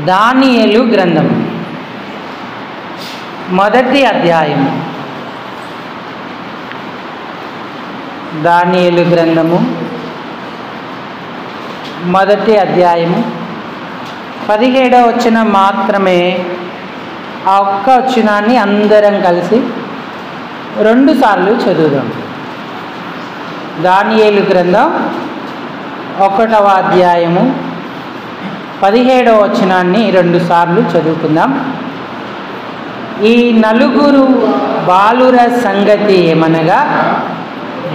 దానియేలు గ్రంథం మొదటి అధ్యాయం. దానియేలు గ్రంథము మొదటి అధ్యాయము 17వ వచనం మాత్రమే. ఆ ఒక్క వచనాన్ని అందరం కలిసి 2 సార్లు చదువుదాం. దానియేలు గ్రంథం 1వ అధ్యాయము 17వ వచనాన్ని 2 సార్లు చదువుకుందాం. ఈ నలుగురు బాలుర సంగతి ఏమనగా,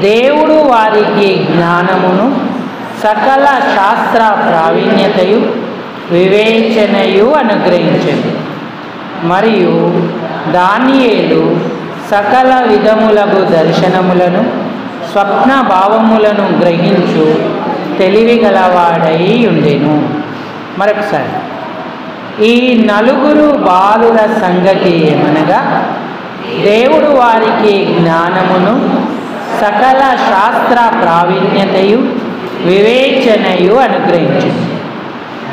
దేవుడు వారికి జ్ఞానమును సకల శాస్త్ర ప్రావీణ్యతయు వివేచనయు అనుగ్రహించింది. మరియు దానియేలు సకల విధములకు దర్శనములను స్వప్న భావములను గ్రహించు తెలివి గలవాడై ఉండెను. మరొకసారి, ఈ నలుగురు బాలుర సంగతి ఏమనగా, దేవుడు వారికి జ్ఞానమును సకల శాస్త్ర ప్రావీణ్యతయు వివేచనయు అనుగ్రహించింది.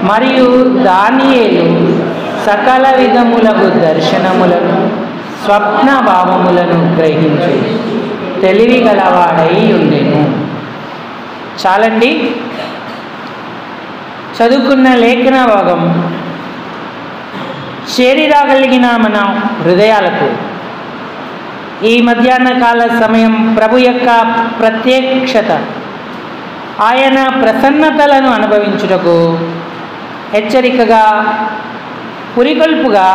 మరియు దానియేలు సకల విధములకు దర్శనములను స్వప్న భావములను గ్రహించు తెలివి గలవాడై ఉండెను. చాలండి. చదువుకున్న లేఖన భాగం చేరిరాగలిగిన మన హృదయాలకు ఈ మధ్యాహ్న కాల సమయం ప్రభు యొక్క ప్రత్యక్షత, ఆయన ప్రసన్నతలను అనుభవించుటకు హెచ్చరికగా, పురికొల్పుగా,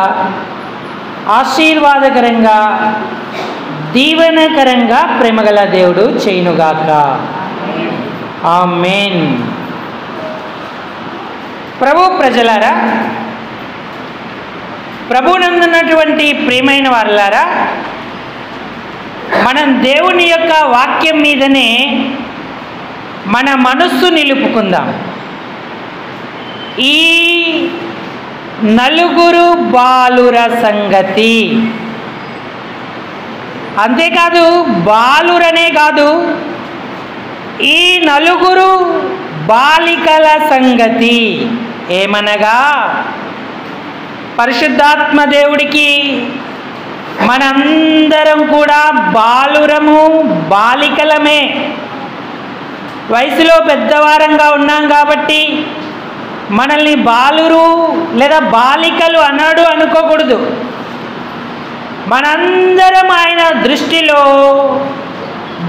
ఆశీర్వాదకరంగా, దీవెనకరంగా ప్రేమగల దేవుడు చేయునుగాక. ఆమేన్. ప్రభు ప్రజలారా, ప్రభునందున్నటువంటి ప్రియమైన వారలారా, మనం దేవుని యొక్క వాక్యం మీదనే మన మనస్సు నిలుపుకుందాం. ఈ నలుగురు బాలుర సంగతి, అంతేకాదు బాలురనే కాదు, ఈ నలుగురు బాలికల సంగతి ఏమనగా, పరిశుద్ధాత్మ దేవుడికి మనందరం కూడా బాలురము, బాలికలమే. వయసులో పెద్దవారంగా ఉన్నాం కాబట్టి మనల్ని బాలురు లేదా బాలికలు అన్నాడు అనుకోకూడదు. మనందరం ఆయన దృష్టిలో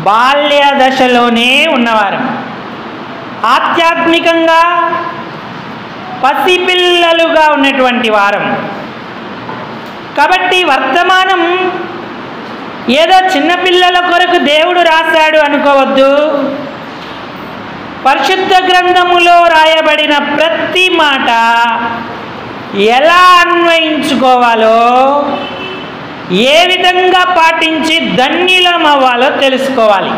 బాల్య దశలోనే ఉన్నవారు, ఆధ్యాత్మికంగా పసిపిల్లలుగా ఉన్నటువంటి వారం. కాబట్టి వర్తమానం ఏదో చిన్నపిల్లల కొరకు దేవుడు రాశాడు అనుకోవద్దు. పరిశుద్ధ గ్రంథములో రాయబడిన ప్రతి మాట ఎలా అన్వయించుకోవాలో, ఏ విధంగా పాటించి ధన్యులం అవ్వాలో తెలుసుకోవాలి.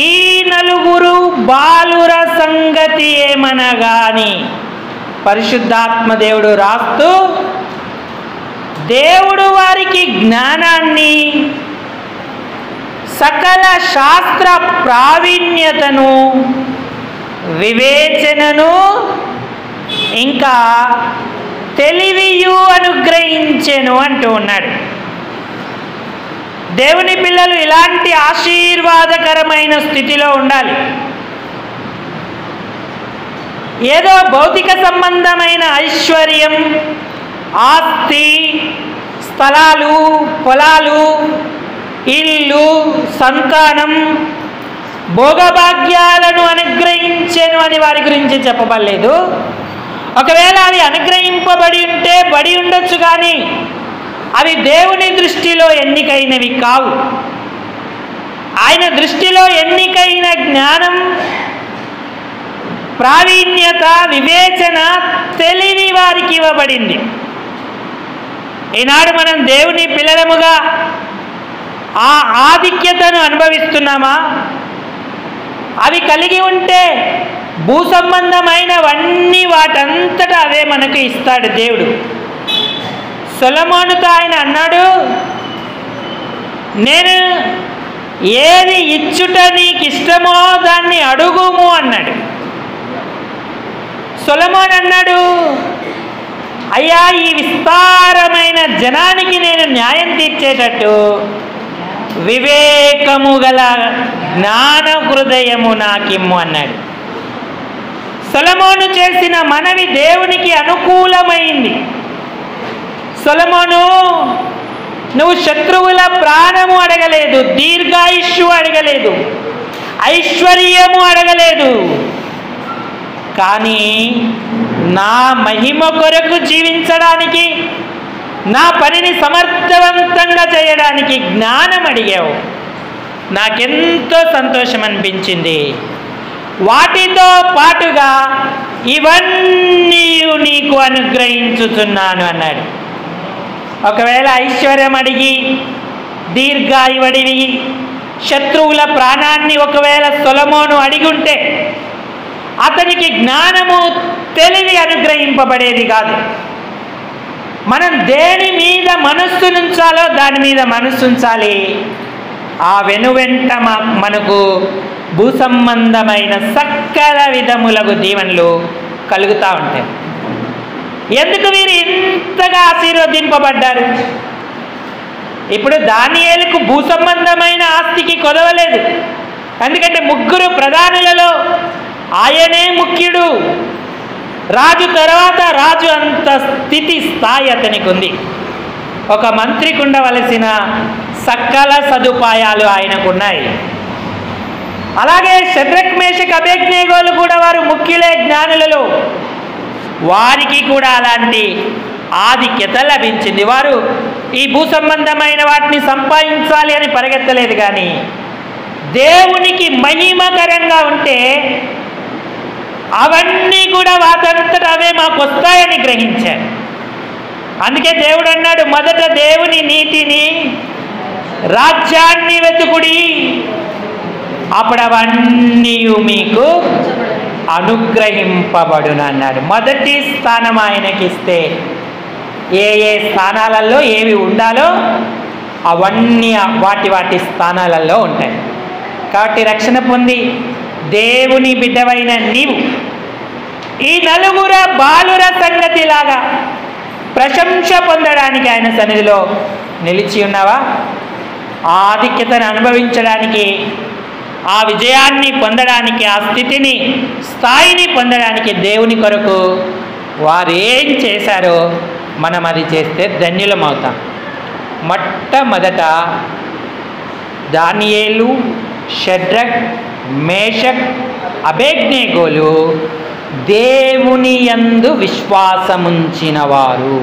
ఈ నలుగురు బాలుర సంగతి ఏమనగాని పరిశుద్ధాత్మ దేవుడు రాస్తూ, దేవుడు వారికి జ్ఞానాన్ని, సకల శాస్త్ర ప్రావీణ్యతను, వివేచనను, ఇంకా తెలివియు అనుగ్రహించెను అంటూ ఉన్నాడు. దేవుని పిల్లలు ఇలాంటి ఆశీర్వాదకరమైన స్థితిలో ఉండాలి. ఏదో భౌతిక సంబంధమైన ఐశ్వర్యం, ఆస్తి, స్థలాలు, పొలాలు, ఇల్లు, సంతానం, భోగభాగ్యాలను అనుగ్రహించెను అని వారి గురించి చెప్పబడలేదు. ఒకవేళ అవి అనుగ్రహింపబడి ఉంటే బడి ఉండొచ్చు, కానీ అవి దేవుని దృష్టిలో ఎన్నికైనవి కావు. ఆయన దృష్టిలో ఎన్నికైన జ్ఞానం, ప్రావీణ్యత, వివేచన, తెలివి వారికి ఇవ్వబడింది. ఈనాడు మనం దేవుని పిల్లలముగా ఆ ఆధిక్యతను అనుభవిస్తున్నామా? అవి కలిగి ఉంటే భూ సంబంధమైనవన్నీ వాటంతటా అవే మనకు ఇస్తాడు దేవుడు. సొలొమోనుతో ఆయన అన్నాడు, నేను ఏది ఇచ్చుట నీకు ఇష్టమో దాన్ని అడుగుము అన్నాడు. సొలొమోన్ అన్నాడు, అయ్యా ఈ విస్తారమైన జనానికి నేను న్యాయం తీర్చేటట్టు వివేకము గల జ్ఞాన హృదయము నాకిమ్ము అన్నాడు. సొలొమోను చేసిన మనవి దేవునికి అనుకూలమైంది. సొలొమోను, నువ్వు శత్రువుల ప్రాణము అడగలేదు, దీర్ఘాయుష్యు అడగలేదు, ఐశ్వర్యము అడగలేదు, కానీ నా మహిమ కొరకు జీవించడానికి, నా పనిని సమర్థవంతంగా చేయడానికి జ్ఞానం అడిగావు. నాకెంతో సంతోషం అనిపించింది. వాటితో పాటుగా ఇవన్నీ నీకు అనుగ్రహించుతున్నాను అన్నాడు. ఒకవేళ ఐశ్వర్యం అడిగి, దీర్ఘాయువడివి, శత్రువుల ప్రాణాన్ని ఒకవేళ సొలొమోను అడిగి ఉంటే అతనికి జ్ఞానము, తెలివి అనుగ్రహింపబడేది కాదు. మనం దేని మీద మనస్సు ఉంచాలో దాని మీద మనస్సు ఉంచాలి. ఆ వెనువెంట మనకు భూసంబంధమైన సకల విధములకు దీవెనలు కలుగుతూ ఉంటాయి. ఎందుకు వీరు ఇంతగా ఆశీర్వదింపబడ్డారు? ఇప్పుడు దానియేలుకు భూసంబంధమైన ఆస్తికి కొదవలేదు. ఎందుకంటే ముగ్గురు ప్రధానులలో ఆయనే ముఖ్యుడు. రాజు తర్వాత రాజు అంత స్థాయి అతనికి ఉంది. ఒక మంత్రికి ఉండవలసిన సకల సదుపాయాలు ఆయనకున్నాయి. అలాగే షద్రక్ మేషక్ అబేద్నెగోలు కూడా వారు ముఖ్యులే జ్ఞానులలో. వారికి కూడా అలాంటి ఆధిక్యత లభించింది. వారు ఈ భూసంబంధమైన వాటిని సంపాదించాలి అని పరిగెత్తలేదు, కానీ దేవునికి మహిమకరంగా ఉంటే అవన్నీ కూడా వాటంతట అవే మాకు వస్తాయని గ్రహించారు. అందుకే దేవుడు అన్నాడు, మొదట దేవుని నీతిని, రాజ్యాన్ని వెతుకుడి, అప్పుడు అవన్నీ మీకు అనుగ్రహింపబడును అన్నాడు. మొదటి స్థానం ఆయనకి ఇస్తే ఏ ఏ స్థానాలలో ఏవి ఉండాలో అవన్నీ వాటి స్థానాలలో ఉంటాయి. కాబట్టి రక్షణ పొంది దేవుని బిడ్డవైన నీవు ఈ నలుగుర బాలుర సంగతిలాగా ప్రశంస పొందడానికి ఆయన సన్నిధిలో నిలిచి ఉన్నావా? ఆ ఆధిక్యతను అనుభవించడానికి, ఆ విజయాన్ని పొందడానికి, ఆ స్థాయిని పొందడానికి దేవుని కొరకు వారు ఏం చేశారో మనం అది చేస్తే ధన్యులమవుతాం. మొట్టమొదట దానియేలు, షడ్రక్, మేషక్, అబేద్నెగోలు దేవుని యందు విశ్వాసముంచిన వారు.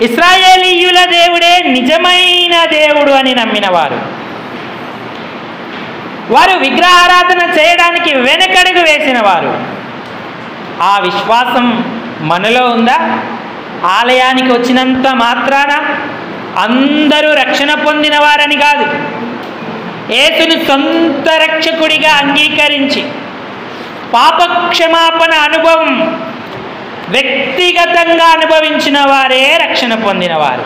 ఇశ్రాయేలీయుల దేవుడే నిజమైన దేవుడు అని నమ్మినవారు. వారు విగ్రహారాధన చేయడానికి వెనకడుగు వేసిన వారు. ఆ విశ్వాసం మనలో ఉందా? ఆలయానికి వచ్చినంత మాత్రాన అందరూ రక్షణ పొందిన వారని కాదు. యేసును సొంత రక్షకుడిగా అంగీకరించి పాపక్షమాపణ అనుభవం వ్యక్తిగతంగా అనుభవించిన వారే రక్షణ పొందినవారు.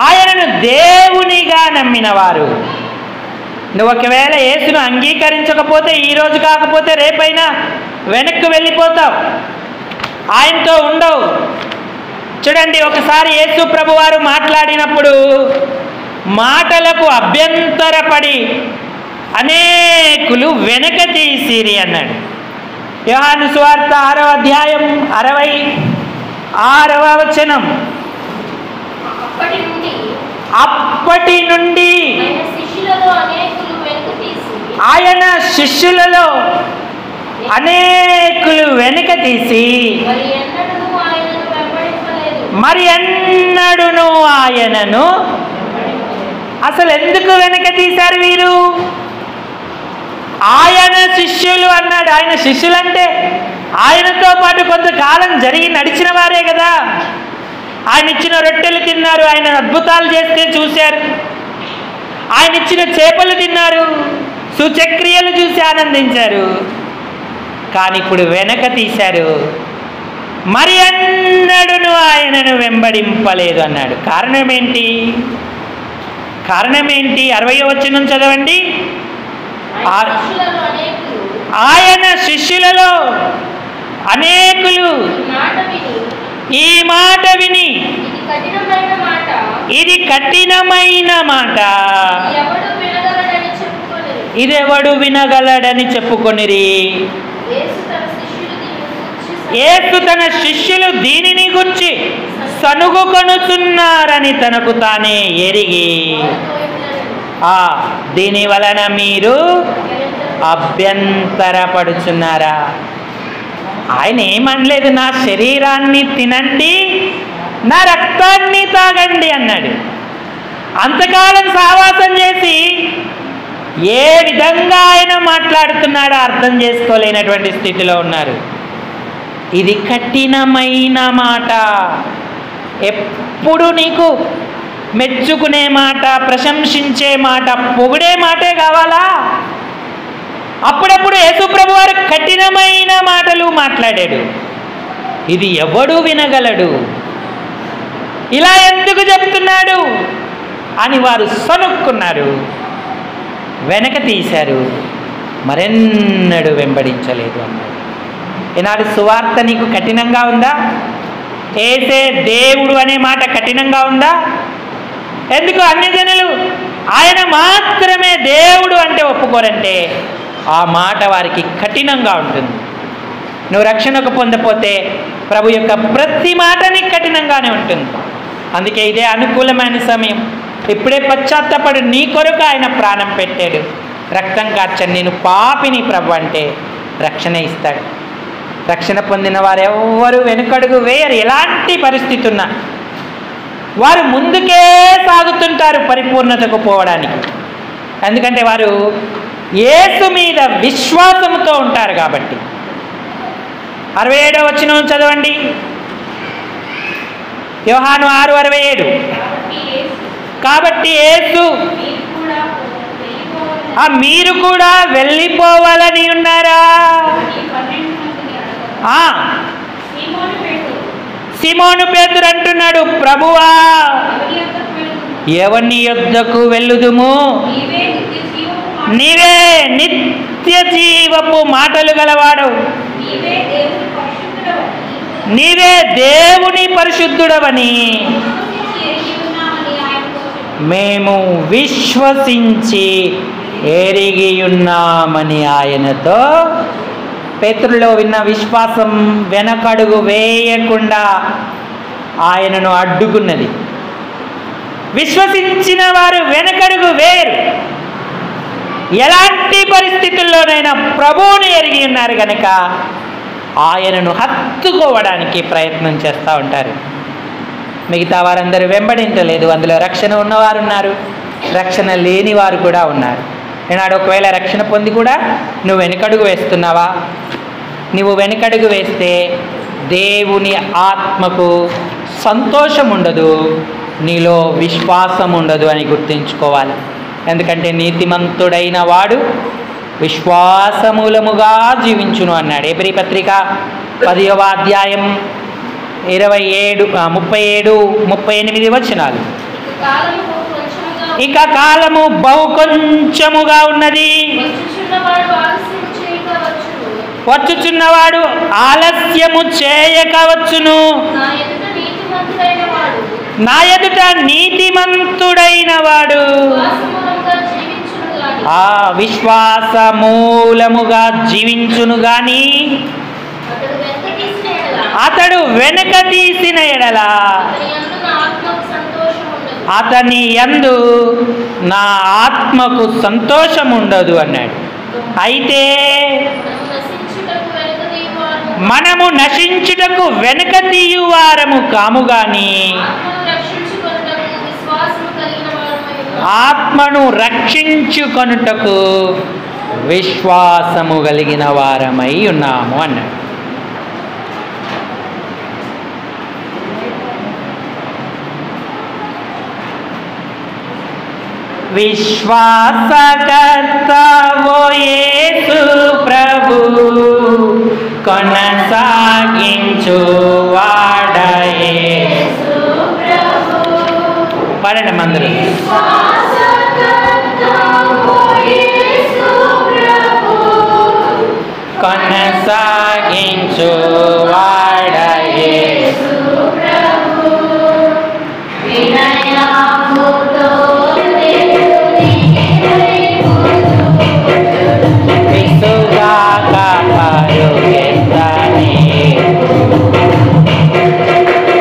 ఆయనను దేవునిగా నమ్మినవారు. నువ్వు ఒకవేళ యేసును అంగీకరించకపోతే, ఈరోజు కాకపోతే రేపైనా వెనక్కి వెళ్ళిపోతావు, ఆయనతో ఉండవు. చూడండి, ఒకసారి యేసు ప్రభు వారు మాట్లాడినప్పుడు మాటలకు అభ్యంతరపడి అనేకులు వెనక తీసిరి అన్నాడు. యోహాను సువార్త 6వ అధ్యాయం 66వ వచనం. అప్పటి నుండి ఆయన శిష్యులలో అనేకులు వెనుక తీసి మరి ఎన్నడూను ఆయనను. అసలు ఎందుకు వెనక తీశారు వీరు? ఆయన శిష్యులు అన్నాడు. ఆయన శిష్యులంటే ఆయనతో పాటు కొంతకాలం జరిగి నడిచిన వారే కదా. ఆయన ఇచ్చిన రొట్టెలు తిన్నారు, ఆయన అద్భుతాలు చేస్తే చూశారు, ఆయన ఇచ్చిన చేపలు తిన్నారు, సూచక్రియలు చూసి ఆనందించారు. కానీ ఇప్పుడు వెనక తీశారు, మరి ఎన్నడూను ఆయనను వెంబడింపలేదు అన్నాడు. కారణం ఏంటి? 60వ వచనం చదవండి. ఆయన శిష్యులలో అనేకులు ఈ మాట విని ఇది కఠినమైన మాట, ఇదెవడు వినగలడని చెప్పుకొనిరి. యేసు తన శిష్యులు దీనిని గురించి సనుగుకొనుచున్నారని తనకు తానే ఎరిగి, దీని వలన మీరు అభ్యంతరపడుచున్నారా? ఆయన ఏమనలేదు, నా శరీరాన్ని తినండి, నా రక్తాన్ని తాగండి అన్నాడు. అంతకాలం సహవాసం చేసి ఏ విధంగా ఆయన మాట్లాడుతున్నాడో అర్థం చేసుకోలేనటువంటి స్థితిలో ఉన్నారు. ఇది కఠినమైన మాట. ఎప్పుడు నీకు మెచ్చుకునే మాట, ప్రశంసించే మాట, పొగిడే మాటే కావాలా? అప్పుడప్పుడు యేసుప్రభు వారు కఠినమైన మాటలు మాట్లాడాడు. ఇది ఎవడు వినగలడు, ఇలా ఎందుకు చెప్తున్నాడు అని వారు సనుక్కున్నారు, వెనక తీశారు, మరెన్నడూ వెంబడించలేదు అన్నాడు. ఈనాడు సువార్త నీకు కఠినంగా ఉందా? యేసే దేవుడు అనే మాట కఠినంగా ఉందా? ఎందుకు అన్యజనులు ఆయన మాత్రమే దేవుడు అంటే ఒప్పుకోరంటే ఆ మాట వారికి కఠినంగా ఉంటుంది. నువ్వు రక్షణకు పొందపోతే ప్రభు యొక్క ప్రతి మాట నీకు కఠినంగానే ఉంటుంది. అందుకే ఇదే అనుకూలమైన సమయం. ఇప్పుడే పశ్చాత్తపడు, నీ కొరకు ఆయన ప్రాణం పెట్టాడు, రక్తం కార్చని, నేను పాపిని ప్రభు అంటే రక్షణ ఇస్తాడు. రక్షణ పొందిన వారు ఎవ్వరూ వెనుకడుగు వేయరు. ఎలాంటి పరిస్థితి ఉన్నా వారు ముందుకే సాగుతుంటారు పరిపూర్ణతకు పోవడానికి. ఎందుకంటే వారు యేసు మీద విశ్వాసంతో ఉంటారు కాబట్టి. 67వ వచనం చదవండి, యోహాను 6:67. కాబట్టి యేసు మీరు కూడా వెళ్ళిపోవాలని ఉన్నారా? సీమోను పేతురు అంటున్నాడు, ప్రభువా ఎవని యొద్దకు వెళ్ళుదుము? నీవే నిత్య జీవపు మాటలు గలవాడవు, నీవే దేవుని పరిశుద్ధుడవని మేము విశ్వసించి ఎరిగి ఉన్నామని ఆయనతో. పేతురులో విన్న విశ్వాసం వెనకడుగు వేయకుండా ఆయనను అడ్డుకున్నది. విశ్వసించిన వారు వెనకడుగు వేయరు. ఎలాంటి పరిస్థితుల్లోనైనా ప్రభువుని ఎరిగి ఉన్నారు కనుక ఆయనను హత్తుకోవడానికి ప్రయత్నం చేస్తూ ఉంటారు. మిగతా వారందరూ వెంబడించలేదు. అందులో రక్షణ ఉన్నవారు ఉన్నారు, రక్షణ లేని వారు కూడా ఉన్నారు. ఈనాడు ఒకవేళ రక్షణ పొంది కూడా నువ్వు వెనకడుగు వేస్తున్నావా? నువ్వు వెనకడుగు వేస్తే దేవుని ఆత్మకు సంతోషం ఉండదు, నీలో విశ్వాసం ఉండదు అని గుర్తుంచుకోవాలి. ఎందుకంటే నీతిమంతుడైన వాడు విశ్వాసమూలముగా జీవించును అన్నాడు. హెబ్రీ పత్రిక 10వ అధ్యాయం 37, 37, 38 వచనాలు. ఇక కాలము బహు కొంచెముగా ఉన్నది, వచ్చుచున్నవాడు ఆలస్యము చేయకవచ్చును. నా ఎదుట నీతిమంతుడైన వాడు ఆ విశ్వాస మూలముగా జీవించును గాని అతడు వెనక తీసిన ఎడల అతని యందు నా ఆత్మకు సంతోషం ఉండదు అన్నాడు. అయితే మనము నశించుటకు వెనక తీయువారము కాము గాని ఆత్మను రక్షించుకొనుటకు విశ్వాసము కలిగిన వారమై ఉన్నాము అన్నాడు. విశ్వాసకర్త ఓ యేసు ప్రభు, కొనసాగించు వాడయే. పాడండి మందరు. కొనసాగి కరుణించు వాడయే విసుగాక పరుగెత్తని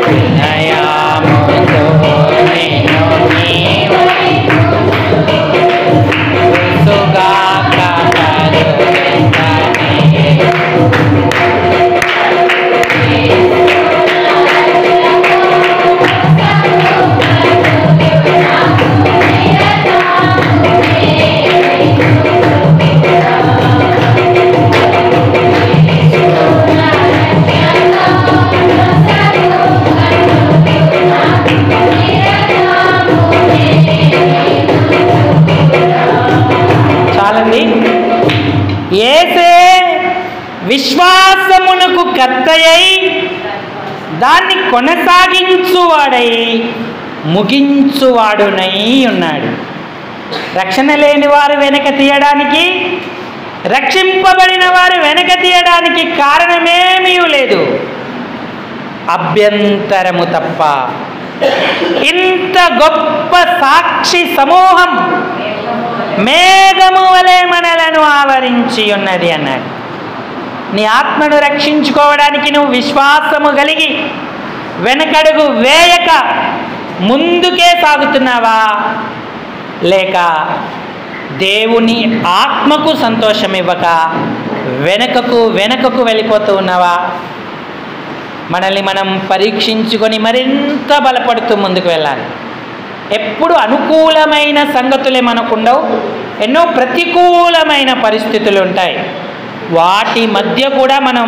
వినయముతో నిన్ను విసుగాక పరుగెత్తని చాలండి. యేసే విశ్వాసమునకు కర్తయై దాన్ని కొనసాగించువాడై ముగించువాడునై ఉన్నాడు. రక్షణ లేని వారు వెనక తీయడానికి, రక్షింపబడిన వారు వెనక తీయడానికి కారణమేమీ లేదు, అభ్యంతరము తప్ప. ఇంత గొప్ప సాక్షి సమూహం మేఘము వలె మనలను ఆవరించి ఉన్నది అన్నాడు. నీ ఆత్మను రక్షించుకోవడానికి నువ్వు విశ్వాసము కలిగి వెనకడుగు వేయక ముందుకే సాగుతున్నావా, లేక దేవుని ఆత్మకు సంతోషం ఇవ్వక వెనకకు వెళ్ళిపోతూ ఉన్నావా? మనల్ని మనం పరీక్షించుకొని మరింత బలపడుతూ ముందుకు వెళ్ళాలి. ఎప్పుడు అనుకూలమైన సంగతులే మనకుండవు, ఎన్నో ప్రతికూలమైన పరిస్థితులు ఉంటాయి. వాటి మధ్య కూడా మనం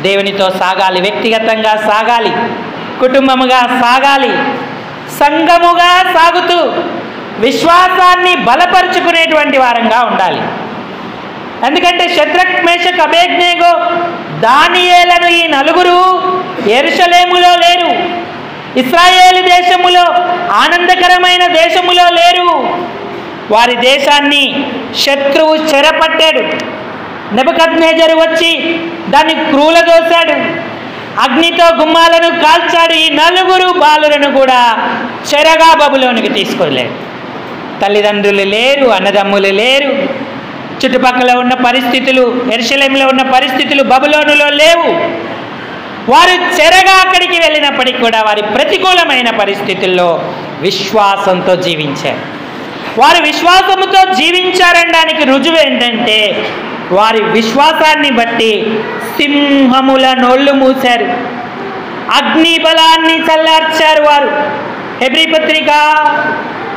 దేవునితో సాగాలి, వ్యక్తిగతంగా సాగాలి, కుటుంబముగా సాగాలి, సంఘముగా సాగుతూ విశ్వాసాన్ని బలపరుచుకునేటువంటి వారంగా ఉండాలి. ఎందుకంటే షద్రక్ మేషక్ అబేద్నెగో దానియేలను ఈ నలుగురు యెరూషలేములో లేరు, ఇశ్రాయేలు దేశములో ఆనందకరమైన దేశములో లేరు. వారి దేశాన్ని శత్రువు చెరపట్టాడు. నెబుకద్నెజరు వచ్చి దాన్ని క్రూలదోశాడు, అగ్నితో గుమ్మాలను కాల్చాడు. ఈ నలుగురు బాలులను కూడా చెరగా బబులోనికి తీసుకోలేడు. తల్లిదండ్రులు లేరు, అన్నదమ్ములు లేరు, చుట్టుపక్కల ఉన్న పరిస్థితులు, యెరూషలేములో ఉన్న పరిస్థితులు బబులోనులో లేవు. వారు చెరగా అక్కడికి వెళ్ళినప్పటికీ కూడా వారి ప్రతికూలమైన పరిస్థితుల్లో విశ్వాసంతో జీవించారు. వారు విశ్వాసముతో జీవించారనడానికి రుజువు ఏంటంటే వారి విశ్వాసాన్ని బట్టి సింహముల నోళ్ళు మూశారు, అగ్ని బలాన్ని చల్లార్చారు. వారు హెబ్రీ పత్రిక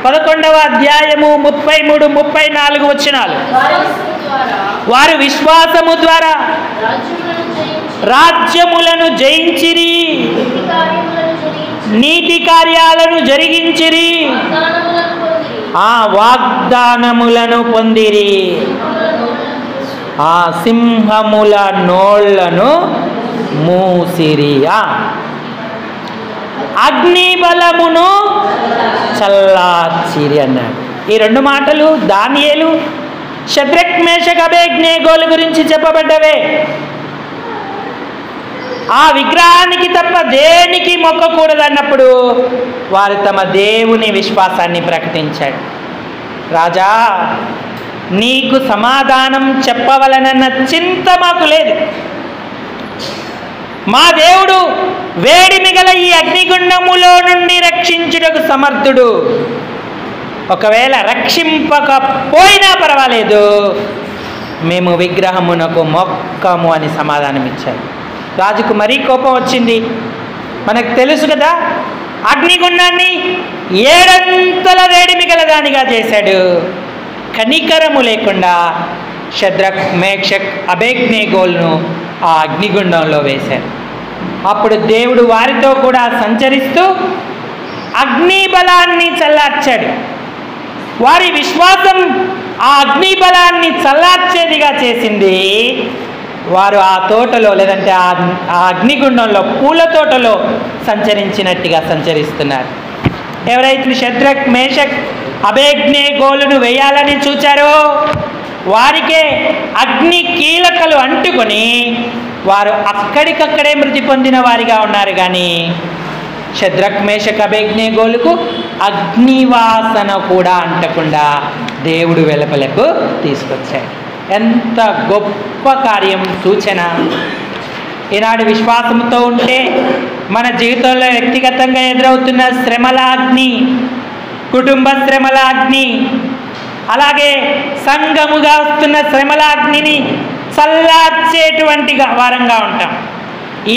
11వ అధ్యాయము 33, 34 వచనాలు. వారు విశ్వాసము ద్వారా రాజ్యములను జయించిరి, నీతి కార్యాలను జరిగించిరి, ఆ వాగ్దానములను పొందిరి, ఆ సింహముల నోళ్లను మూసిరి, అగ్ని బలమును చల్లార్చిరి అన్నాడు. ఈ రెండు మాటలు దానియేలు, షద్రక్ మేషక్ అబేద్నెగోల గురించి చెప్పబడ్డవే. ఆ విగ్రహానికి తప్ప దేనికి మొక్కకూడదన్నప్పుడు వారు తమ దేవుని విశ్వాసాన్ని ప్రకటించాడు. రాజా, నీకు సమాధానం చెప్పవలనన్న చింత మాకు లేదు. మా దేవుడు వేడిమి గల ఈ అగ్నిగుండములో నుండి రక్షించుటకు సమర్థుడు. ఒకవేళ రక్షింపకపోయినా పర్వాలేదు, మేము విగ్రహమునకు మొక్కము అని సమాధానం ఇచ్చారు. రాజుకు మరీ కోపం వచ్చింది. మనకు తెలుసు కదా, అగ్నిగుండాన్ని 7 అంతల వేడిమి గలదానిగా చేశాడు. కనికరము లేకుండా షద్రక్ మేషక్ అబేద్నెగోలను ఆ అగ్నిగుండంలో వేశారు. అప్పుడు దేవుడు వారితో కూడా సంచరిస్తూ అగ్ని బలాన్ని చల్లార్చాడు. వారి విశ్వాసం ఆ అగ్ని బలాన్ని చల్లార్చేదిగా చేసింది. వారు ఆ తోటలో, లేదంటే ఆ అగ్నిగుండంలో, పూల తోటలో సంచరించినట్టుగా సంచరిస్తున్నారు. ఎవరైతే షద్రక్ మేషక్ అబేద్నెగోలను వేయాలని చూచారో వారికే అగ్ని కీలకలు అంటుకొని వారు అక్కడికక్కడే మృతి పొందిన వారిగా ఉన్నారు. కానీ షద్రక్ మేషక్ అబేద్నెగోలకు అగ్నివాసన కూడా అంటకుండా దేవుడు వెలుపలకు తీసుకొచ్చాడు. ఎంత గొప్ప కార్యం, సూచన! ఈనాడు విశ్వాసంతో ఉంటే మన జీవితంలో వ్యక్తిగతంగా ఎదురవుతున్న శ్రమల అగ్ని, కుటుంబ శ్రమల అగ్ని, అలాగే సంఘముగా వస్తున్న శ్రమల అగ్నిని చల్లార్చేటువంటి వారంగా ఉంటాం.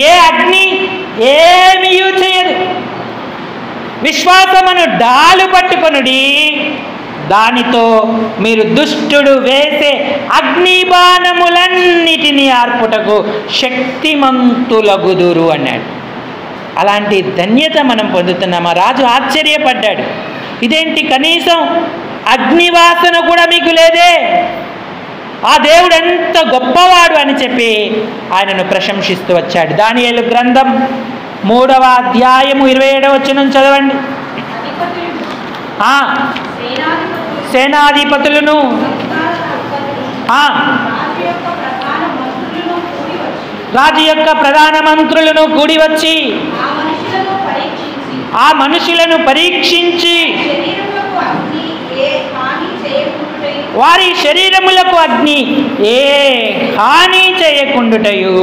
ఏ అగ్ని ఏమీ చేయదు. విశ్వాసమును డాలు పట్టుకొనుడి, దానితో మీరు దుష్టుడు వేసే అగ్నిబాణములన్నిటినీ ఆర్పుటకు శక్తిమంతులగుదురు అన్నాడు. అలాంటి ధన్యత మనం పొందుతున్నాం. ఆ రాజు ఆశ్చర్యపడ్డాడు. ఇదేంటి, కనీసం అగ్నివాసన కూడా మీకు లేదే, ఆ దేవుడు ఎంత గొప్పవాడు అని చెప్పి ఆయనను ప్రశంసిస్తూ వచ్చాడు. దానియేలు గ్రంథం 3వ అధ్యాయము 27వ వచనం చదవండి. సేనాధిపతులను రాజు యొక్క ప్రధాన మంత్రులను కూడి వచ్చి ఆ మనుషులను పరీక్షించి వారి శరీరములకు అగ్ని ఏ హాని చేయకుండుటయు,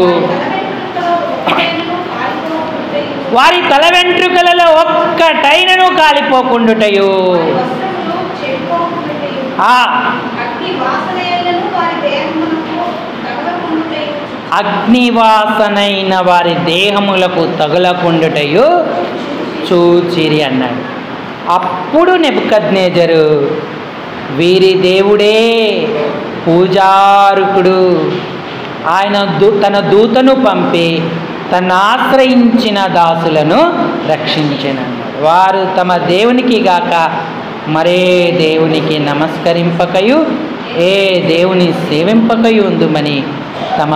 వారి తల వెంట్రుకలలో ఒక్కటైనను కాలిపోకుండుటయు, అగ్నివాసనైన వారి దేహములకు తగులకుండుటయు చూచిరి అన్నాడు. అప్పుడు నెబుకద్నెజరు, వీరి దేవుడే పూజారుకుడు, ఆయన తన దూతను పంపి తను ఆశ్రయించిన దాసులను రక్షించెనన్నాడు. వారు తమ దేవునికి గాక మరే దేవునికి నమస్కరింపకయు ఏ దేవుని సేవింపకయు ఉందుమని తమ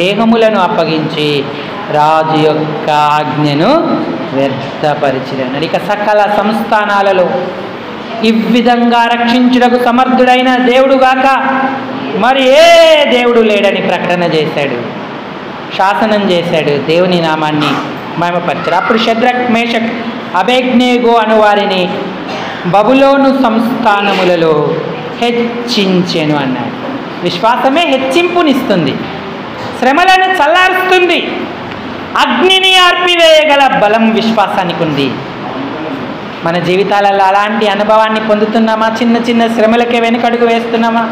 దేహములను అప్పగించి రాజు యొక్క ఆజ్ఞను వ్యర్థపరిచిరన్నారు. ఇక సకల సంస్థానాలలో ఈ విధంగా రక్షించుటకు సమర్థుడైన దేవుడు గాక మరి ఏ దేవుడు లేడని ప్రకటన చేశాడు, శాసనం చేశాడు, దేవుని నామాన్ని మహిమపరిచారు. అప్పుడు షద్రక్ మేషక్ అబేద్నెగో అను వారిని బబులోను సంస్థానములలో హెచ్చించెను అన్నాడు. విశ్వాసమే హెచ్చింపునిస్తుంది, శ్రమలను చల్లారుస్తుంది, అగ్నిని ఆర్పివేయగల బలం విశ్వాసానికి ఉంది. మన జీవితాలలో అలాంటి అనుభవాన్ని పొందుతున్నామా? చిన్న చిన్న శ్రమలకే వెనుకడుగు వేస్తున్నామా?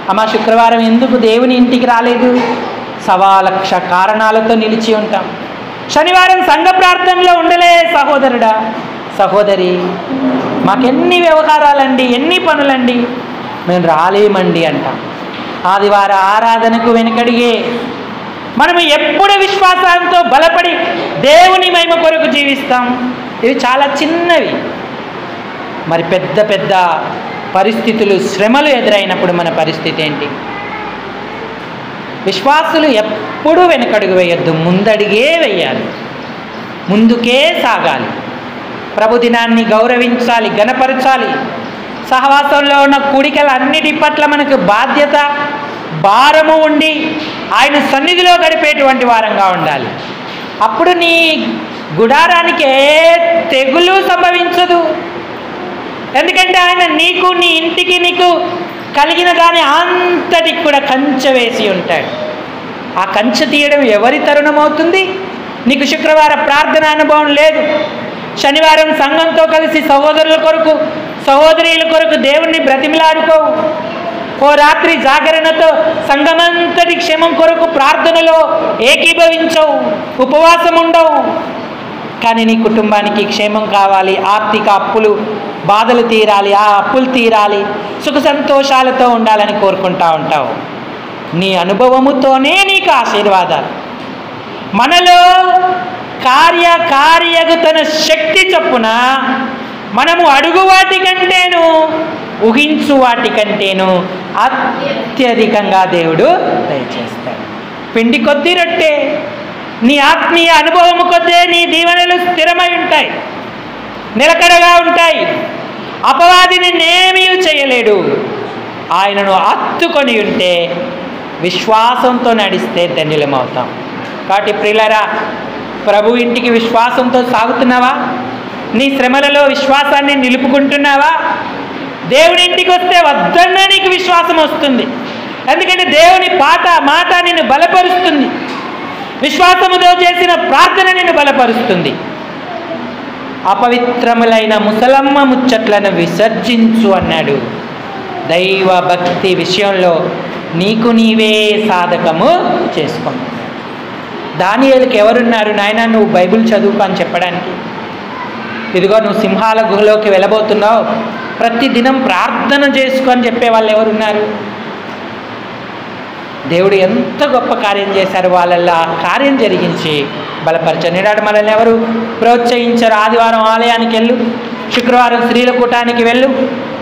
అమ్మా, శుక్రవారం ఎందుకు దేవుని ఇంటికి రాలేదు? 1,00,000 కారణాలతో నిలిచి ఉంటాం. శనివారం సంఘ ప్రార్థనలో ఉండలే సహోదరుడా, సహోదరి, మాకెన్ని వ్యవహారాలండి, ఎన్ని పనులండి, మేము రాలేమండి అంటాం. ఆదివార ఆరాధనకు వెనుకడిగే మనము ఎప్పుడు విశ్వాసంతో బలపడి దేవుని మహిమ కొరకు జీవిస్తాం? ఇవి చాలా చిన్నవి. మరి పెద్ద పెద్ద పరిస్థితులు, శ్రమలు ఎదురైనప్పుడు మన పరిస్థితి ఏంటి? విశ్వాసులు ఎప్పుడూ వెనకడుగు వేయొద్దు, ముందడిగే వేయాలి, ముందుకే సాగాలి. ప్రభు దినాన్ని గౌరవించాలి, ఘనపరచాలి. సహవాసంలో ఉన్న కూడికల అన్నిటి పట్ల మనకు బాధ్యత, భారము ఉండి ఆయన సన్నిధిలో గడిపేటువంటి వారంగా ఉండాలి. అప్పుడు నీ గుడారానికి ఏ తెగులు సంభవించదు. ఎందుకంటే ఆయన నీకు, నీ ఇంటికి, నీకు కలిగిన దాని అంతటికి కూడా కంచె వేసి ఉంటాడు. ఆ కంచె తీయడం ఎవరి తరుణం అవుతుంది? నీకు శుక్రవార ప్రార్థన అనుభవం లేదు, శనివారం సంఘంతో కలిసి సహోదరుల కొరకు, సహోదరీల కొరకు దేవుణ్ణి బ్రతిమిలాడుకోవు, ఓ రాత్రి జాగరణతో సంఘమంతటి క్షేమం కొరకు ప్రార్థనలో ఏకీభవించవు, ఉపవాసం ఉండవు. కానీ నీ కుటుంబానికి క్షేమం కావాలి, ఆర్థిక అప్పులు, బాధలు తీరాలి, ఆ అప్పులు తీరాలి, సుఖ సంతోషాలతో ఉండాలని కోరుకుంటా ఉంటావు. నీ అనుభవముతోనే నీకు ఆశీర్వాదాలు. మనలో కార్యగుతన శక్తి చొప్పున మనము అడుగు వాటి కంటేను, ఊహించు వాటి కంటేను అత్యధికంగా దేవుడు దయచేస్తాడు. పిండి కొద్దీ రొట్టె, నీ ఆత్మీయ అనుభవము కొద్దే నీ దీవెనలు స్థిరమై ఉంటాయి, నిలకడగా ఉంటాయి. అపవాదిని నేమీ చేయలేడు. ఆయనను హత్తుకొని ఉంటే విశ్వాసంతో నడిస్తే ధన్యులమవుతాం. కాబట్టి ప్రియులారా, ప్రభు ఇంటికి విశ్వాసంతో సాగుతున్నావా? నీ శ్రమలలో విశ్వాసాన్ని నిలుపుకుంటున్నావా? దేవుని ఇంటికి వస్తే వద్దన్నా నీకు విశ్వాసం వస్తుంది. ఎందుకంటే దేవుని మాట నిన్ను బలపరుస్తుంది. విశ్వాసముతో చేసిన ప్రార్థన నిన్ను బలపరుస్తుంది. అపవిత్రములైన ముసలమ్మ ముచ్చట్లను విసర్జించు అన్నాడు. దైవ భక్తి విషయంలో నీకు నీవే సాధకము చేసుకున్నాడు. దానియేలుకి ఎవరున్నారు నాయన నువ్వు బైబిల్ చదువుకో అని చెప్పడానికి? ఇదిగో నువ్వు సింహాల గుహలోకి వెళ్ళబోతున్నావు, ప్రతిదినం ప్రార్థన చేసుకో అని చెప్పే వాళ్ళు ఎవరున్నారు? దేవుడు ఎంత గొప్ప కార్యం చేశారు, వాళ్ళల్లో ఆ కార్యం జరిగించి బలపరచారు. నేనాడు మనల్ని ఎవరు ప్రోత్సహించారు? ఆదివారం ఆలయానికి వెళ్ళు, శుక్రవారం స్త్రీల కూటానికి వెళ్ళు,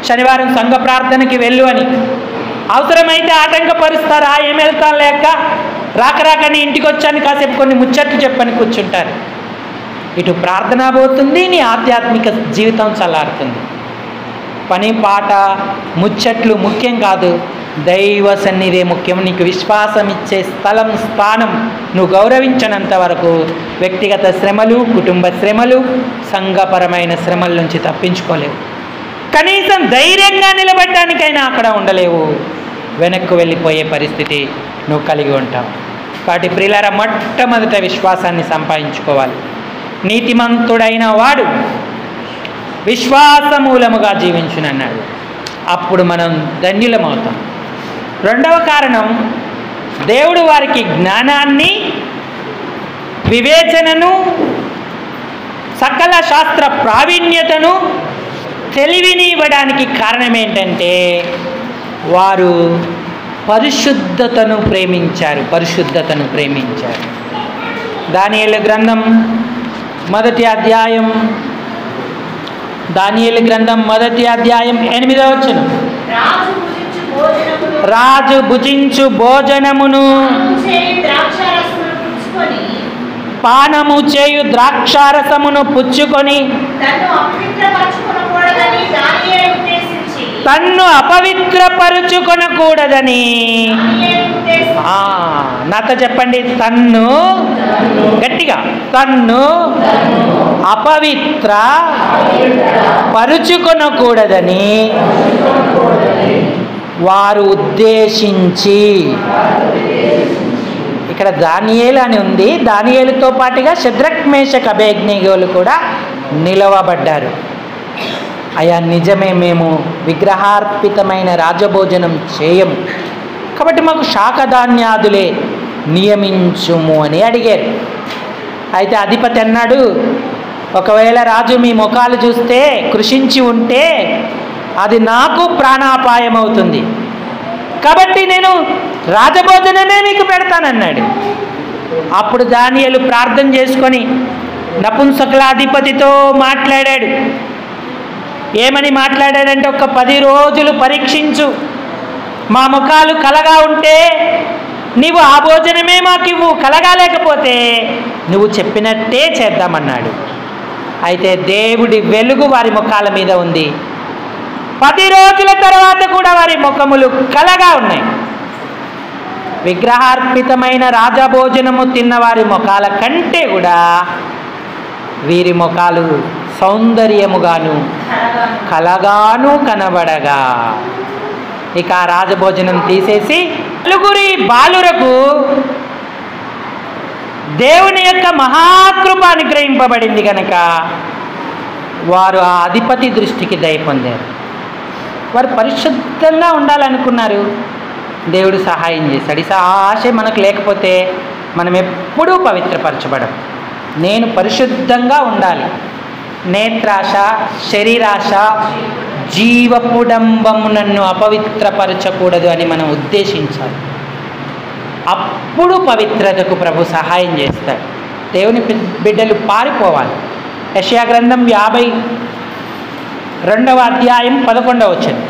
శనివారం సంఘ ప్రార్థనకి వెళ్ళు అని. అవసరమైతే ఆటంకపరుస్తారా? ఏం వెళ్తాను లేక రాకని ఇంటికి వచ్చాను కాసేపు కొన్ని ముచ్చట్లు చెప్పని కూర్చుంటారు. ఇటు ప్రార్థన పోతుంది, నీ ఆధ్యాత్మిక జీవితం చల్లారుతుంది. పని పాట ముచ్చట్లు ముఖ్యం కాదు, దైవ సన్నిధే ముఖ్యం. నీకు విశ్వాసం ఇచ్చే స్థానం నువ్వు గౌరవించనంత వరకు వ్యక్తిగత శ్రమలు, కుటుంబ శ్రమలు, సంఘపరమైన శ్రమల నుంచి తప్పించుకోలేవు. కనీసం ధైర్యంగా నిలబడడానికైనా అక్కడ ఉండలేవు. వెనక్కు వెళ్ళిపోయే పరిస్థితి నువ్వు కలిగి ఉంటావు. కాబట్టి ప్రియులారా, మొట్టమొదట విశ్వాసాన్ని సంపాదించుకోవాలి. నీతిమంతుడైన వాడు విశ్వాసమూలముగా జీవించునన్నాడు. అప్పుడు మనం ధన్యులమవుతాం. రెండవ కారణం, దేవుడు వారికి జ్ఞానాన్ని, వివేచనను, సకల శాస్త్ర ప్రావీణ్యతను, తెలివిని ఇవ్వడానికి కారణం ఏంటంటే వారు పరిశుద్ధతను ప్రేమించారు. దానియేలు గ్రంథం మొదటి అధ్యాయం 8వ వచనం, రాజు భుజించు భోజనమును పానము చేయు ద్రాక్షారసమును పుచ్చుకొని తన్ను అపవిత్రపరుచుకొనకూడదని. నాతో చెప్పండి, గట్టిగా తన్ను అపవిత్ర పరుచుకొనకూడదని వారు ఉద్దేశించి. ఇక్కడ దానియేలు అని ఉంది. దానియేలుతో పాటుగా షద్రక్ మేషక్ అబేద్నెగోలు కూడా నిలవబడ్డారు. అయ్యా నిజమే, మేము విగ్రహార్పితమైన రాజభోజనం చేయము, కాబట్టి మాకు శాకధాన్యాదులే నియమించుము అని అడిగారు. అయితే అధిపతి అన్నాడు, ఒకవేళ రాజు మీ ముఖాలు చూస్తే కృషించి ఉంటే అది నాకు ప్రాణాపాయం అవుతుంది, కాబట్టి నేను రాజభోజనమే మీకు పెడతానన్నాడు. అప్పుడు దానియేలు ప్రార్థన చేసుకొని నపుంసకులాధిపతితో మాట్లాడాడు. ఏమని మాట్లాడాడంటే, ఒక 10 రోజులు పరీక్షించు, మా ముఖాలు కలగా ఉంటే నీవు ఆ భోజనమే మాకు ఇవ్వు, కలగా లేకపోతే నువ్వు చెప్పినట్టే చేద్దామన్నాడు. అయితే దేవుడి వెలుగు వారి ముఖాల మీద ఉంది. 10 రోజుల తర్వాత కూడా వారి ముఖములు కలగా ఉన్నాయి. విగ్రహార్పితమైన రాజభోజనము తిన్న వారి ముఖాల కంటే కూడా వీరి ముఖాలు సౌందర్యముగాను కలగాను కనబడగా, ఇక ఆ రాజభోజనం తీసేసి నలుగురి బాలురకు దేవుని యొక్క మహాకృప అనుగ్రహింపబడింది కనుక వారు ఆ అధిపతి దృష్టికి దయ పొందారు. వారు పరిశుద్ధంగా ఉండాలనుకున్నారు, దేవుడు సహాయం చేశాడు. ఈ ఆశ మనకు లేకపోతే మనం ఎప్పుడూ పవిత్రపరచబడం. నేను పరిశుద్ధంగా ఉండాలి. నేత్రాశ, శరీరాశ, జీవపుడంబము నన్ను అపవిత్రపరచకూడదు అని మనం ఉద్దేశించాలి. అప్పుడు పవిత్రతకు ప్రభు సహాయం చేస్తాడు. దేవుని బిడ్డలు పారిపోవాలి. యెషయా గ్రంథం 52వ అధ్యాయం 11వ వచనం.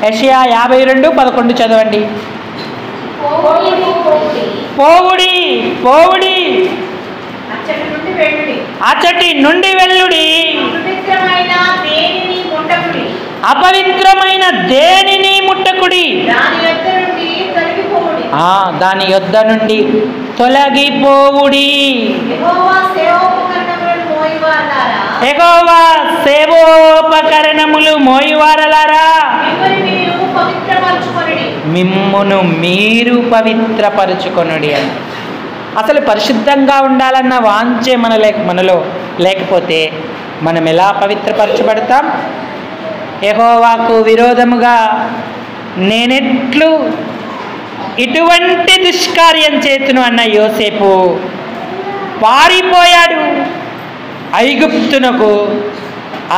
యెషయా 52:11 చదవండి. పోవుడి పోవుడి అచ్చటి నుండి వెళ్ళుడి, అపవిత్రమైన దేనిని ముట్టకుడి, దాని యొద్ద నుండి తొలగిపోవుడి. యెహోవా సేవోపకరణములు మోయివారలారా, మిమ్మును మీరు పవిత్రపరచుకొనుడి అని. అసలు పరిశుద్ధంగా ఉండాలన్న వాంఛే మనలో లేకపోతే మనం ఎలా పవిత్రపరచబడతాం? యెహోవాకు విరోధముగా నేనెట్లు ఇటువంటి దుష్కార్యం చేతును అన్న యోసేపు పారిపోయాడు. ఐగుప్తునకు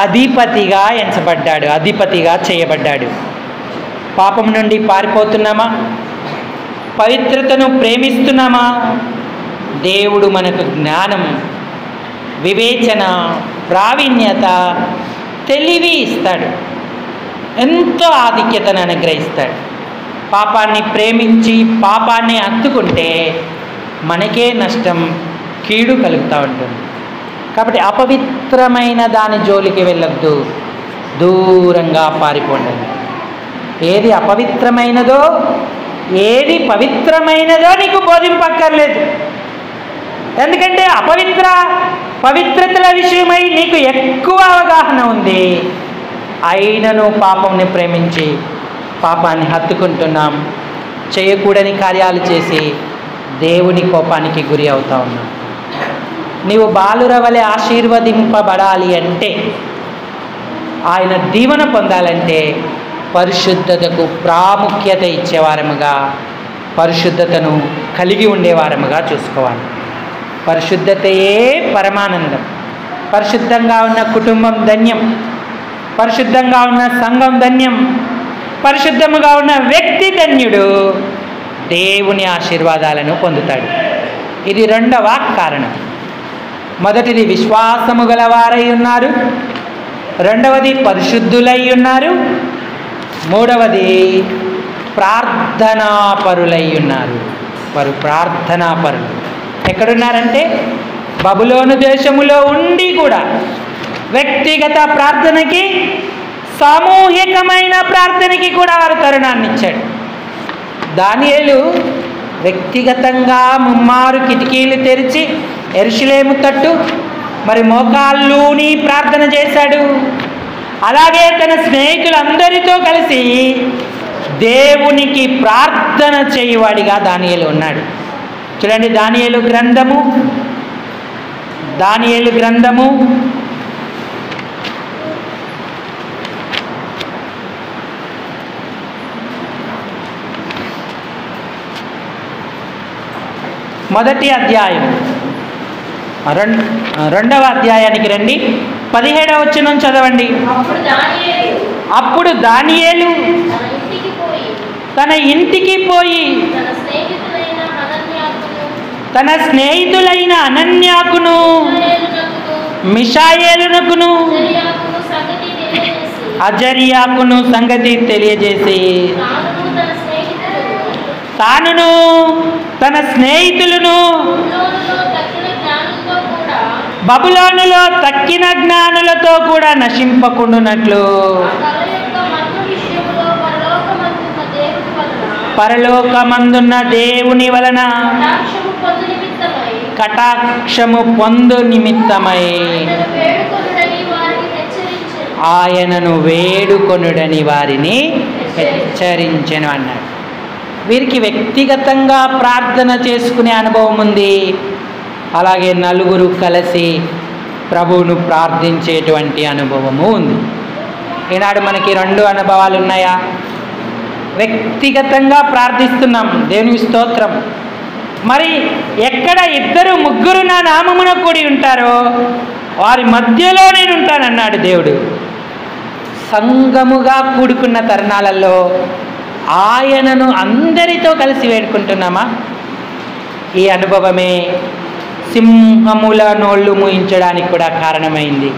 అధిపతిగా ఎంచబడ్డాడు, అధిపతిగా చేయబడ్డాడు. పాపం నుండి పారిపోతున్నామా? పవిత్రతను ప్రేమిస్తున్నామా? దేవుడు మనకు జ్ఞానం, వివేచన, ప్రావీణ్యత, తెలివి ఇస్తాడు. ఎంతో ఆధిక్యతను అనుగ్రహిస్తాడు. పాపాన్ని ప్రేమించి పాపాన్ని హత్తుకుంటే మనకే నష్టం, కీడు కలుగుతూ ఉంటుంది. కాబట్టి అపవిత్రమైన దాని జోలికి వెళ్ళొద్దు, దూరంగా పారిపోండి. ఏది అపవిత్రమైనదో ఏది పవిత్రమైనదో నీకు బోధింపక్కర్లేదు. ఎందుకంటే పవిత్రతల విషయమై నీకు ఎక్కువ అవగాహన ఉంది. అయినను పాపంని ప్రేమించి పాపాన్ని హత్తుకుంటున్నాం, చేయకూడని కార్యాలు చేసి దేవుని కోపానికి గురి అవుతా ఉన్నాం. నీవు బాలుర వలె ఆశీర్వదింపబడాలి అంటే, ఆయన దీవెన పొందాలంటే పరిశుద్ధతకు ప్రాముఖ్యత ఇచ్చేవారముగా, పరిశుద్ధతను కలిగి ఉండేవారముగా చూసుకోవాలి. పరిశుద్ధతయే పరమానందం. పరిశుద్ధంగా ఉన్న కుటుంబం ధన్యం, పరిశుద్ధంగా ఉన్న సంఘం ధన్యం, పరిశుద్ధముగా ఉన్న వ్యక్తి ధన్యుడు, దేవుని ఆశీర్వాదాలను పొందుతాడు. ఇది రెండవ కారణం. మొదటిది విశ్వాసము గలవారై ఉన్నారు, రెండవది పరిశుద్ధులై ఉన్నారు, మూడవది ప్రార్థనాపరులై ఉన్నారు. వారు ప్రార్థనాపరులు. ఎక్కడున్నారంటే బబులోను దేశములో ఉండి కూడా వ్యక్తిగత ప్రార్థనకి, సామూహికమైన ప్రార్థనకి కూడా వారు తరుణాన్ని ఇచ్చాడు. దానియేలు వ్యక్తిగతంగా ముమ్మారు కిటికీలు తెరిచి యెరూషలేము తట్టు మరి మోకాళ్ళూని ప్రార్థన చేశాడు. అలాగే తన స్నేహితులందరితో కలిసి దేవునికి ప్రార్థన చేయువాడిగా దానియేలు ఉన్నాడు. చూడండి, దానియేలు గ్రంథము మొదటి అధ్యాయం, రెండవ అధ్యాయానికి రండి. 17వ వచనం చదవండి. అప్పుడు దానియేలు తన ఇంటికి పోయి తన స్నేహితులైన అనన్యాకును మిషాయేలునకును అజర్యాకును సంగతి తెలియజేసి తానును తన స్నేహితులను బబులోనులో తక్కిన జ్ఞానులతో కూడా నశింపకుండునట్లు పరలోకమందున్న దేవుని వలన కటాక్షము పొందు నిమిత్తమై ఆయనను వేడుకొనుడని వారిని హెచ్చరించెను అన్నాడు. వీరికి వ్యక్తిగతంగా ప్రార్థన చేసుకునే అనుభవం ఉంది, అలాగే నలుగురు కలిసి ప్రభువును ప్రార్థించేటువంటి అనుభవము ఉంది. ఈనాడు మనకి రెండు అనుభవాలు ఉన్నాయా? వ్యక్తిగతంగా ప్రార్థిస్తున్నాం, దేవుని స్తోత్రం. మరి ఎక్కడ ఇద్దరు ముగ్గురు నా నామమున కూడి ఉంటారో వారి మధ్యలో నేను ఉంటానన్నాడు దేవుడు. సంఘముగా కూడుకున్న తరుణాలలో ఆయనను అందరితో కలిసి వేడుకుంటున్నామా? ఈ అనుభవమే సింహముల నోళ్ళు మూయించడానికి కూడా కారణమైంది.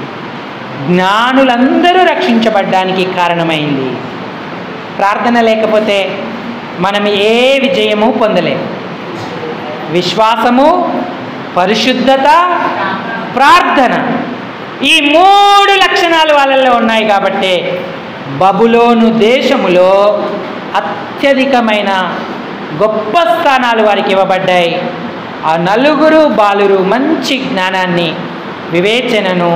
జ్ఞానులందరూ రక్షించబడ్డానికి కారణమైంది. ప్రార్థన లేకపోతే మనం ఏ విజయము పొందలేము. విశ్వాసము, పరిశుద్ధత, ప్రార్థన, ఈ మూడు లక్షణాలు వాళ్ళల్లో ఉన్నాయి. కాబట్టి బబులోను దేశములో అత్యధికమైన గొప్ప స్థానాలు వారికి ఇవ్వబడ్డాయి. ఆ నలుగురు బాలురు మంచి జ్ఞానాన్ని, వివేచనను,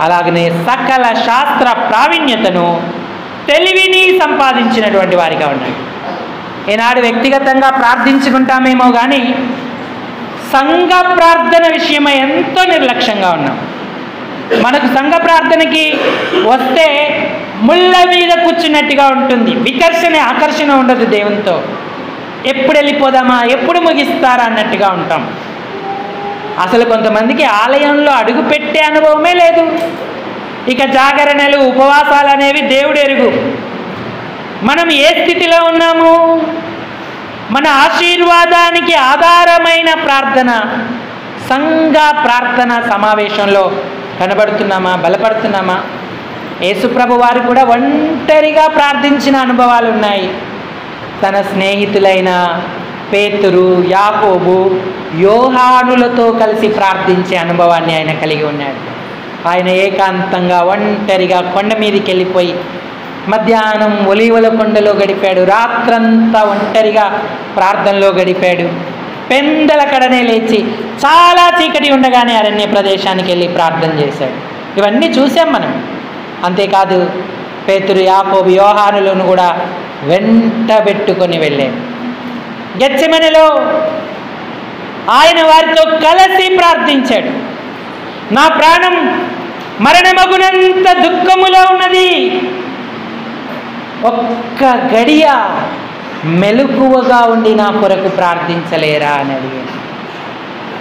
అలాగనే సకల శాస్త్ర ప్రావీణ్యతను, తెలివిని సంపాదించినటువంటి వారిగా ఉన్నారు. ఈనాడు వ్యక్తిగతంగా ప్రార్థించుకుంటామేమో కానీ సంఘ ప్రార్థన విషయమై ఎంతో నిర్లక్ష్యంగా ఉన్నాం. మనకు సంఘ ప్రార్థనకి వస్తే ముళ్ళ మీద కూర్చున్నట్టుగా ఉంటుంది. వికర్షణ ఆకర్షణ ఉండదు. దేవునితో ఎప్పుడు వెళ్ళిపోదామా, ఎప్పుడు ముగిస్తారా అన్నట్టుగా ఉంటాం. అసలు కొంతమందికి ఆలయంలో అడుగుపెట్టే అనుభవమే లేదు. ఇక జాగరణలు, ఉపవాసాలు అనేవి దేవుడు ఎరుగు. మనం ఏ స్థితిలో ఉన్నాము? మన ఆశీర్వాదానికి ఆధారమైన ప్రార్థన సంఘ ప్రార్థన సమావేశంలో కనబడుతున్నామా, బలపడుతున్నామా? యేసుప్రభు వారు కూడా ఒంటరిగా ప్రార్థించిన అనుభవాలు ఉన్నాయి. తన స్నేహితులైన పేతురు, యాకోబు, యోహానులతో కలిసి ప్రార్థించే అనుభవాన్ని ఆయన కలిగి ఉన్నాడు. ఆయన ఏకాంతంగా ఒంటరిగా కొండ మీదకి వెళ్ళిపోయి మధ్యాహ్నం ఒలీవల కొండలో గడిపాడు. రాత్రంతా ఒంటరిగా ప్రార్థనలో గడిపాడు. పెందల కడనే లేచి చాలా చీకటి ఉండగానే అరణ్య ప్రదేశానికి వెళ్ళి ప్రార్థన చేశాడు. ఇవన్నీ చూసాం మనం. అంతేకాదు పేతురు, యాకోబు, యోహానులను కూడా వెంటబెట్టుకొని వెళ్ళాడు. గెత్సెమనెలో ఆయన వారితో కలిసి ప్రార్థించాడు. నా ప్రాణం మరణమగునంత దుఃఖములో ఉన్నది, ఒక్క గడియ మెలకువగా ఉండి నా కొరకు ప్రార్థించలేరా అని అడిగాడు.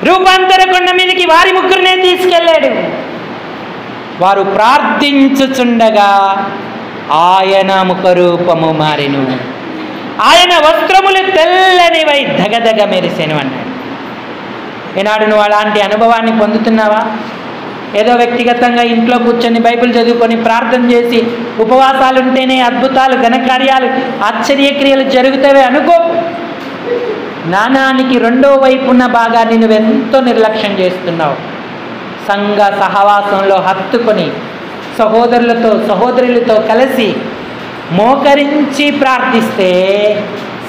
రూపాంతర కొండ మీదకి వారి ముగ్గురినే తీసుకెళ్ళాడు. వారు ప్రార్థించుచుండగా ఆయన ముఖరూపము మారెను, ఆయన వస్త్రములు తెల్లనివై దగదగ మెరిసెను అన్నాడు. ఈనాడు నువ్వు అలాంటి అనుభవాన్ని పొందుతున్నావా? ఏదో వ్యక్తిగతంగా ఇంట్లో కూర్చొని బైబిల్ చదువుకొని ప్రార్థన చేసి ఉపవాసాలు ఉంటేనే అద్భుతాలు, ఘనకార్యాలు, ఆశ్చర్యక్రియలు జరుగుతావే అనుకో. నాణానికి రెండో వైపున్న భాగాన్ని నువ్వెంతో నిర్లక్ష్యం చేస్తున్నావు. సంఘ సహవాసంలో హత్తుకొని సహోదరులతో, సహోదరులతో కలిసి మోకరించి ప్రార్థిస్తే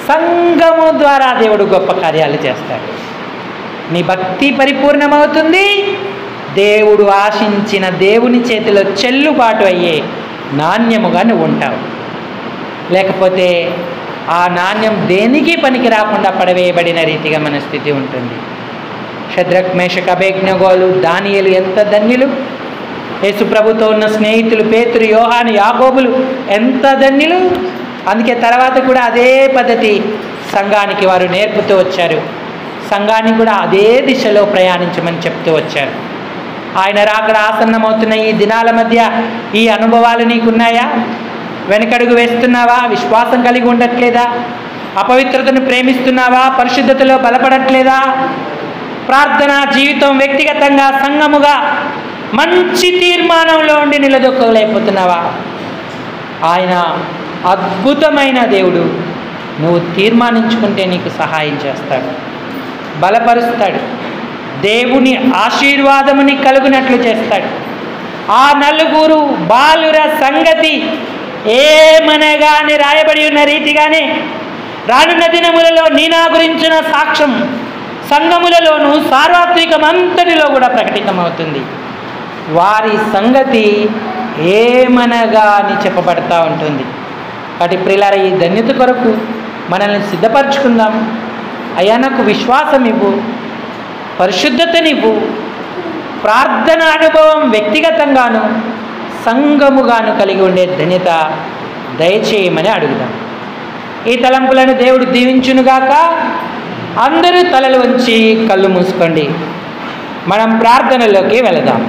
సంఘము ద్వారా దేవుడు గొప్ప కార్యాలు చేస్తాడు. నీ భక్తి పరిపూర్ణమవుతుంది. దేవుడు ఆశించిన దేవుని చేతిలో చెల్లుబాటు అయ్యే నాణ్యముగా నువ్వు ఉంటావు. లేకపోతే ఆ నాణ్యం దేనికి పనికి రాకుండా పడవేయబడిన రీతిగా మన స్థితి ఉంటుంది. షద్రక్, మేషక్, అబేద్నెగోలు, దానియేలు ఎంత ధన్యులు! యేసుప్రభుతో ఉన్న స్నేహితులు పేతురు, యోహాను, యాకోబులు ఎంత ధన్యులు! అందుకే తర్వాత కూడా అదే పద్ధతి సంఘానికి వారు నేర్పుతూ వచ్చారు. సంఘాన్ని కూడా అదే దిశలో ప్రయాణించమని చెప్తూ వచ్చారు. ఆయన రాకడ ఆసన్నమవుతున్న ఈ దినాల మధ్య ఈ అనుభవాలు నీకున్నాయా? వెనకడుగు వేస్తున్నావా? విశ్వాసం కలిగి ఉండట్లేదా? అపవిత్రతను ప్రేమిస్తున్నావా? పరిశుద్ధతలో బలపడట్లేదా? ప్రార్థనా జీవితం వ్యక్తిగతంగా, సంఘముగా మంచి తీర్మానంలో ఉండి నిలదొక్కలేకపోతున్నావా? ఆయన అద్భుతమైన దేవుడు. నువ్వు తీర్మానించుకుంటే నీకు సహాయం చేస్తాడు, బలపరుస్తాడు, దేవుని ఆశీర్వాదముని కలుగునట్లు చేస్తాడు. ఆ నలుగురు బాలుర సంగతి ఏమనగానే రాయబడి ఉన్న రీతిగానే రానున్న దినములలో నీ నా గురించిన సాక్ష్యం సంఘములలోనూ సార్వత్రికమంతటిలో కూడా ప్రకటితమవుతుంది. వారి సంగతి ఏమనగా అని చెప్పబడతా ఉంటుంది. కాబట్టి ప్రియులారా, ఈ ధన్యత కొరకు మనల్ని సిద్ధపరచుకుందాం. అయ్యా నాకు విశ్వాసం ఇవ్వు, పరిశుద్ధతనివ్వు, ప్రార్థన అనుభవం వ్యక్తిగతంగాను సంఘముగాను కలిగి ఉండే ధన్యత దయచేయమని అడుగుదాం. ఈ తలంపులను దేవుడు దీవించునుగాక. అందరూ తలలు వంచి కళ్ళు మూసుకోండి. మనం ప్రార్థనలోకి వెళదాం.